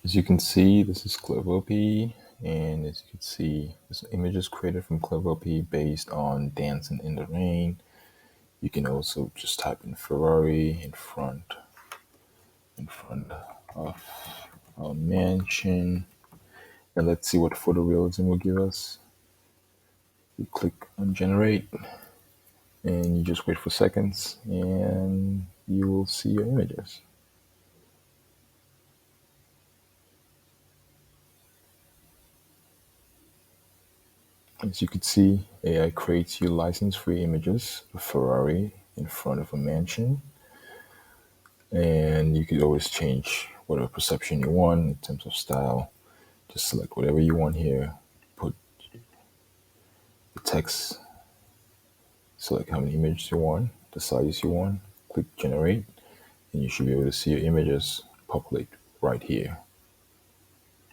As you can see, this is Clevopy, and as you can see, this image is created from Clevopy based on Dancing in the Rain. You can also just type in Ferrari in front of our mansion, and let's see what photorealism will give us. You click on generate, and you just wait for seconds, and you will see your images. As you can see, AI creates you license-free images of Ferrari in front of a mansion, and you could always change whatever perception you want in terms of style. Just select whatever you want here, put the text, select how many images you want, the size you want, click generate, and you should be able to see your images populate right here.